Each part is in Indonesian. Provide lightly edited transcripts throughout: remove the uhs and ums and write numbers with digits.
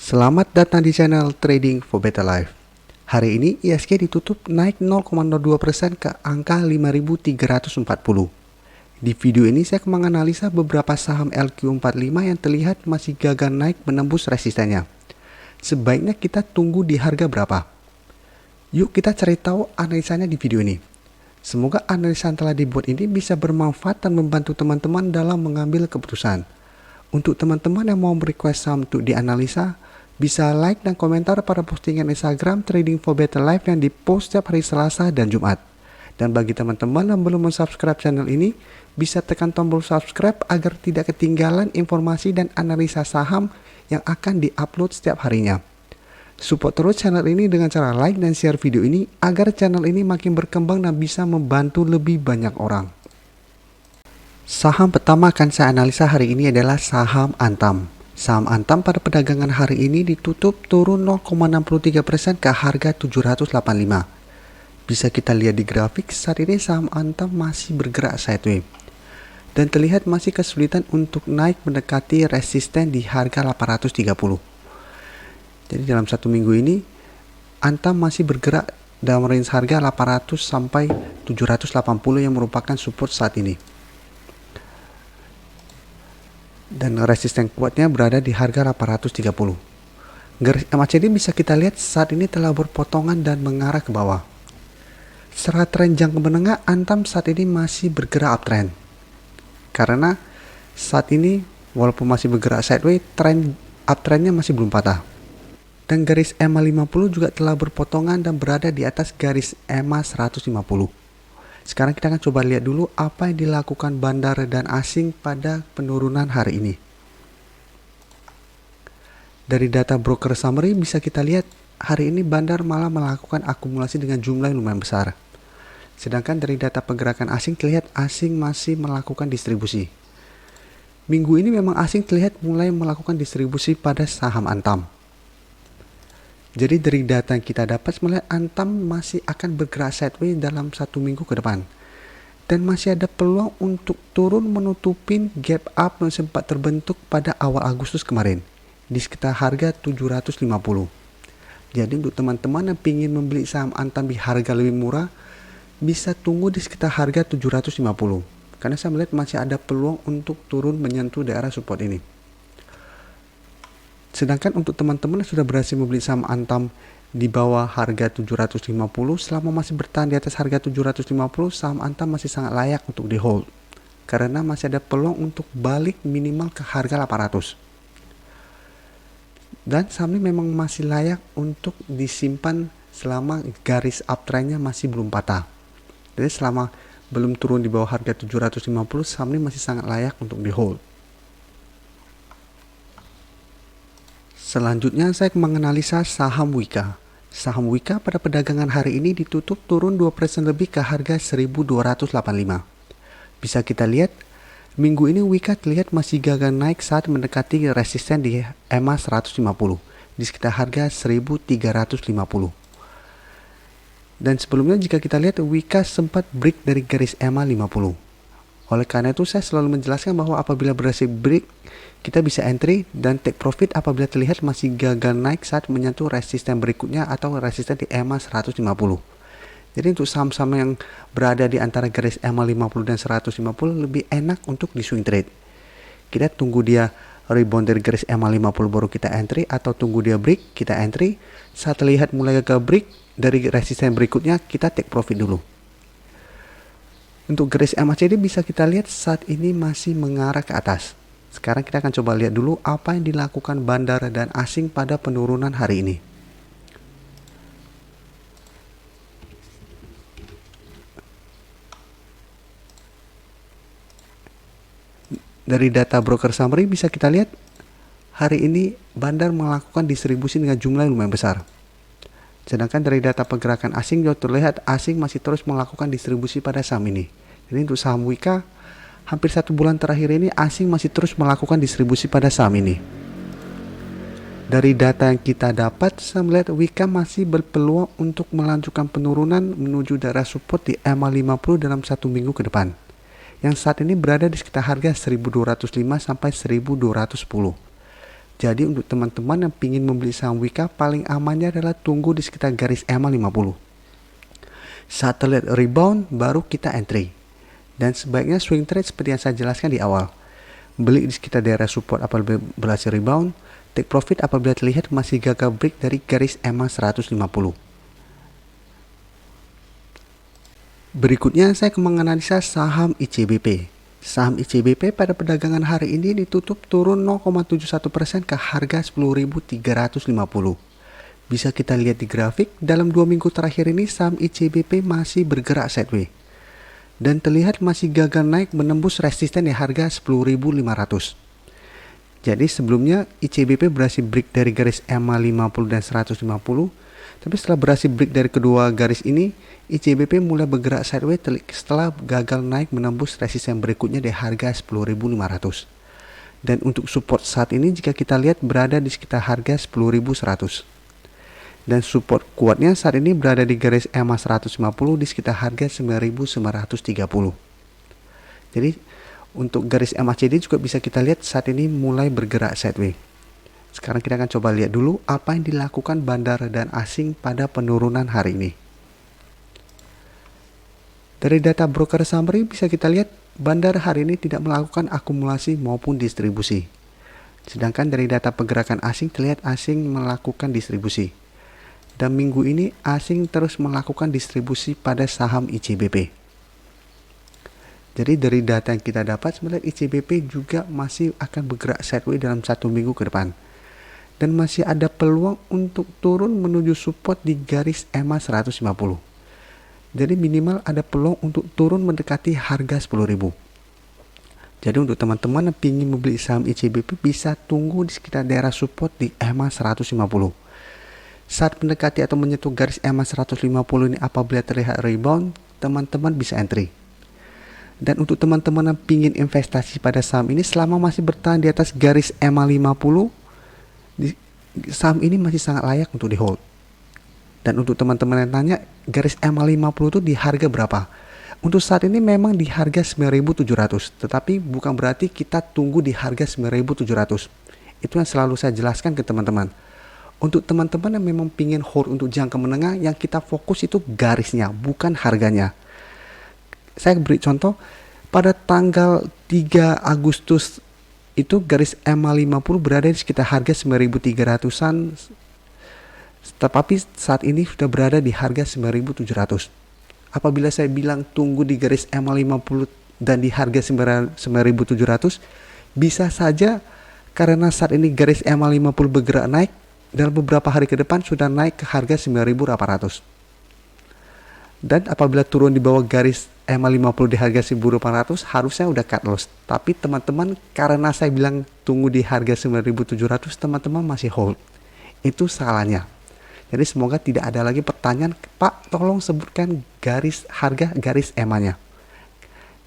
Selamat datang di channel Trading for Better Life. Hari ini ISG ditutup naik 0,02% ke angka 5.340. Di video ini saya akan menganalisa beberapa saham LQ45 yang terlihat masih gagal naik menembus resistennya. Sebaiknya kita tunggu di harga berapa? Yuk kita cari tahu analisanya di video ini. Semoga analisa yang telah dibuat ini bisa bermanfaat dan membantu teman-teman dalam mengambil keputusan. Untuk teman-teman yang mau request saham untuk dianalisa, bisa like dan komentar pada postingan Instagram Trading for Better Life yang dipost setiap hari Selasa dan Jumat. Dan bagi teman-teman yang belum subscribe channel ini, bisa tekan tombol subscribe agar tidak ketinggalan informasi dan analisa saham yang akan diupload setiap harinya. Support terus channel ini dengan cara like dan share video ini agar channel ini makin berkembang dan bisa membantu lebih banyak orang. Saham pertama akan saya analisa hari ini adalah saham Antam. Saham Antam pada perdagangan hari ini ditutup turun 0,63% ke harga 785. Bisa kita lihat di grafik, saat ini saham Antam masih bergerak sideways dan terlihat masih kesulitan untuk naik mendekati resisten di harga 830. Jadi dalam satu minggu ini Antam masih bergerak dalam range harga 800 sampai 780 yang merupakan support saat ini. Dan resisten kuatnya berada di harga 830. Garis MACD bisa kita lihat saat ini telah berpotongan dan mengarah ke bawah. Secara tren jangka menengah, Antam saat ini masih bergerak uptrend. Karena saat ini walaupun masih bergerak sideways, tren uptrendnya masih belum patah. Dan garis EMA 50 juga telah berpotongan dan berada di atas garis EMA 150. Sekarang kita akan coba lihat dulu apa yang dilakukan bandar dan asing pada penurunan hari ini. Dari data broker summary bisa kita lihat hari ini bandar malah melakukan akumulasi dengan jumlah yang lumayan besar. Sedangkan dari data pergerakan asing terlihat asing masih melakukan distribusi. Minggu ini memang asing terlihat mulai melakukan distribusi pada saham Antam. Jadi dari data yang kita dapat melihat Antam masih akan bergerak sideways dalam satu minggu ke depan. Dan masih ada peluang untuk turun menutupin gap up yang sempat terbentuk pada awal Agustus kemarin. Di sekitar harga 750. Jadi untuk teman-teman yang ingin membeli saham Antam di harga lebih murah, bisa tunggu di sekitar harga 750. Karena saya melihat masih ada peluang untuk turun menyentuh daerah support ini. Sedangkan untuk teman-teman yang sudah berhasil membeli saham Antam di bawah harga 750, selama masih bertahan di atas harga 750, saham Antam masih sangat layak untuk di hold. Karena masih ada peluang untuk balik minimal ke harga 800. Dan saham ini memang masih layak untuk disimpan selama garis uptrendnya masih belum patah. Jadi selama belum turun di bawah harga 750, saham ini masih sangat layak untuk di hold. Selanjutnya saya menganalisa saham Wika. Saham Wika pada perdagangan hari ini ditutup turun 2% lebih ke harga 1.285. Bisa kita lihat, minggu ini Wika terlihat masih gagal naik saat mendekati resisten di EMA 150 di sekitar harga 1.350. Dan sebelumnya jika kita lihat Wika sempat break dari garis EMA 50. Oleh karena itu saya selalu menjelaskan bahwa apabila berhasil break, kita bisa entry dan take profit apabila terlihat masih gagal naik saat menyentuh resisten berikutnya atau resisten di EMA 150. Jadi untuk saham-saham yang berada di antara garis EMA 50 dan 150 lebih enak untuk di swing trade. Kita tunggu dia rebound dari garis EMA 50 baru kita entry, atau tunggu dia break kita entry. Saat terlihat mulai gagal break dari resisten berikutnya, kita take profit dulu. Untuk garis MACD bisa kita lihat saat ini masih mengarah ke atas. Sekarang kita akan coba lihat dulu apa yang dilakukan bandar dan asing pada penurunan hari ini. Dari data broker summary bisa kita lihat hari ini bandar melakukan distribusi dengan jumlah yang lumayan besar. Sedangkan dari data pergerakan asing juga terlihat asing masih terus melakukan distribusi pada saham ini. Jadi untuk saham Wika, hampir 1 bulan terakhir ini asing masih terus melakukan distribusi pada saham ini. Dari data yang kita dapat, saya melihat Wika masih berpeluang untuk melanjutkan penurunan menuju daerah support di EMA 50 dalam satu minggu ke depan. Yang saat ini berada di sekitar harga 1.205 sampai 1.210. Jadi untuk teman-teman yang ingin membeli saham Wika, paling amannya adalah tunggu di sekitar garis EMA 50. Saat terlihat rebound, baru kita entry. Dan sebaiknya swing trade seperti yang saya jelaskan di awal. Beli di sekitar daerah support apabila berhasil rebound, take profit apabila terlihat masih gagal break dari garis EMA 150. Berikutnya saya akan menganalisa saham ICBP. Saham ICBP pada perdagangan hari ini ditutup turun 0,71% ke harga 10.350. Bisa kita lihat di grafik, dalam 2 minggu terakhir ini saham ICBP masih bergerak sideways. Dan terlihat masih gagal naik menembus resisten di harga 10.500. Jadi sebelumnya ICBP berhasil break dari garis EMA 50 dan 150. Tapi setelah berhasil break dari kedua garis ini, ICBP mulai bergerak sideways setelah gagal naik menembus resisten berikutnya di harga 10.500. Dan untuk support saat ini jika kita lihat berada di sekitar harga 10.100. Dan support kuatnya saat ini berada di garis EMA 150 di sekitar harga 9.930. Jadi untuk garis MACD juga bisa kita lihat saat ini mulai bergerak sideways. Sekarang kita akan coba lihat dulu apa yang dilakukan bandar dan asing pada penurunan hari ini. Dari data broker summary bisa kita lihat bandar hari ini tidak melakukan akumulasi maupun distribusi. Sedangkan dari data pergerakan asing terlihat asing melakukan distribusi. Dan minggu ini asing terus melakukan distribusi pada saham ICBP. Jadi dari data yang kita dapat sebenarnya ICBP juga masih akan bergerak sideways dalam 1 minggu ke depan. Dan masih ada peluang untuk turun menuju support di garis EMA 150. Jadi minimal ada peluang untuk turun mendekati harga 10.000. Jadi untuk teman-teman yang ingin membeli saham ICBP bisa tunggu di sekitar daerah support di EMA 150. Saat mendekati atau menyentuh garis EMA 150 ini apabila terlihat rebound, teman-teman bisa entry. Dan untuk teman-teman yang ingin investasi pada saham ini selama masih bertahan di atas garis EMA 50, saham ini masih sangat layak untuk di hold. Dan untuk teman-teman yang tanya garis EMA 50 itu di harga berapa? Untuk saat ini memang di harga 9.700, tetapi bukan berarti kita tunggu di harga 9.700. Itu yang selalu saya jelaskan ke teman-teman. Untuk teman-teman yang memang ingin hold untuk jangka menengah, yang kita fokus itu garisnya, bukan harganya. Saya beri contoh, pada tanggal 3 Agustus itu garis EMA 50 berada di sekitar harga 9.300-an, tetapi saat ini sudah berada di harga 9.700. Apabila saya bilang tunggu di garis EMA 50 dan di harga 9.700, bisa saja karena saat ini garis EMA 50 bergerak naik, dalam beberapa hari ke depan sudah naik ke harga 9.800. Dan apabila turun di bawah garis EMA 50 di harga 1.800 harusnya udah cut loss. Tapi teman-teman karena saya bilang tunggu di harga 9.700 teman-teman masih hold. Itu salahnya. Jadi semoga tidak ada lagi pertanyaan, Pak tolong sebutkan garis harga garis EMA-nya.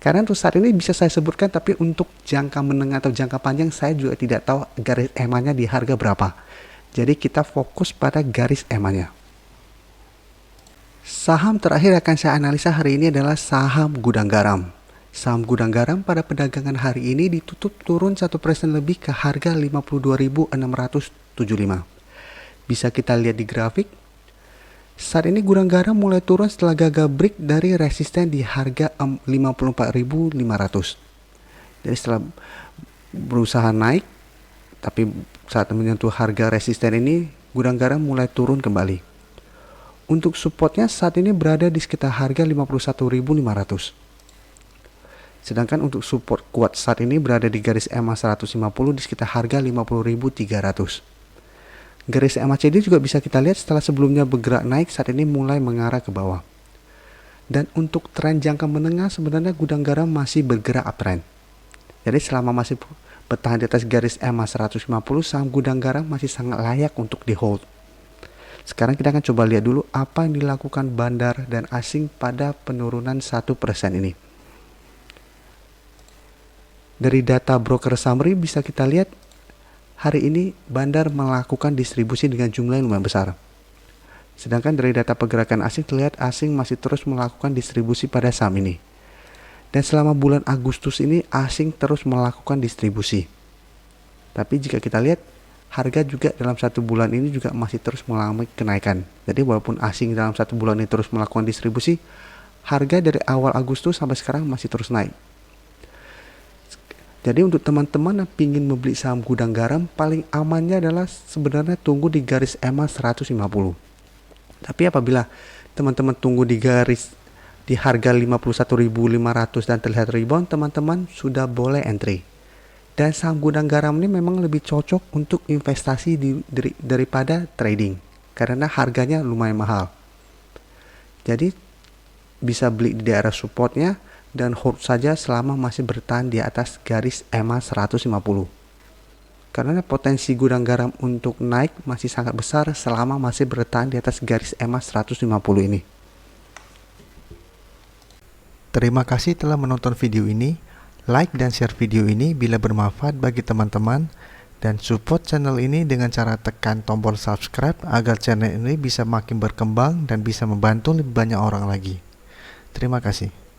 Karena untuk saat ini bisa saya sebutkan tapi untuk jangka menengah atau jangka panjang saya juga tidak tahu garis EMA-nya di harga berapa. Jadi kita fokus pada garis EMA-nya. Saham terakhir akan saya analisa hari ini adalah saham Gudang Garam. Saham Gudang Garam pada perdagangan hari ini ditutup turun 1% lebih ke harga 52.675. Bisa kita lihat di grafik. Saat ini Gudang Garam mulai turun setelah gagal break dari resisten di harga 54.500. Jadi setelah berusaha naik, tapi saat menyentuh harga resisten ini, Gudang Garam mulai turun kembali. Untuk supportnya saat ini berada di sekitar harga 51.500. Sedangkan untuk support kuat saat ini berada di garis EMA 150 di sekitar harga 50.300. Garis MACD juga bisa kita lihat setelah sebelumnya bergerak naik saat ini mulai mengarah ke bawah. Dan untuk tren jangka menengah sebenarnya Gudang Garam masih bergerak uptrend. Jadi selama masih bertahan di atas garis EMA 150, saham Gudang Garam masih sangat layak untuk di hold. Sekarang kita akan coba lihat dulu apa yang dilakukan bandar dan asing pada penurunan 1% ini. Dari data broker summary bisa kita lihat hari ini bandar melakukan distribusi dengan jumlah yang lumayan besar. Sedangkan dari data pergerakan asing terlihat asing masih terus melakukan distribusi pada saham ini. Dan selama bulan Agustus ini asing terus melakukan distribusi. Tapi jika kita lihat harga juga dalam 1 bulan ini juga masih terus mengalami kenaikan. Jadi walaupun asing dalam 1 bulan ini terus melakukan distribusi, harga dari awal Agustus sampai sekarang masih terus naik. Jadi untuk teman-teman yang ingin membeli saham gudang garam, paling amannya adalah sebenarnya tunggu di garis EMA 150. Tapi apabila teman-teman tunggu di harga 51.500 dan terlihat rebound, teman-teman sudah boleh entry. Dan saham gudang garam ini memang lebih cocok untuk investasi daripada trading, karena harganya lumayan mahal. Jadi bisa beli di daerah supportnya dan hold saja selama masih bertahan di atas garis EMA 150. Karena potensi gudang garam untuk naik masih sangat besar selama masih bertahan di atas garis EMA 150 ini. Terima kasih telah menonton video ini. Like dan share video ini bila bermanfaat bagi teman-teman, dan support channel ini dengan cara tekan tombol subscribe agar channel ini bisa makin berkembang dan bisa membantu lebih banyak orang lagi. Terima kasih.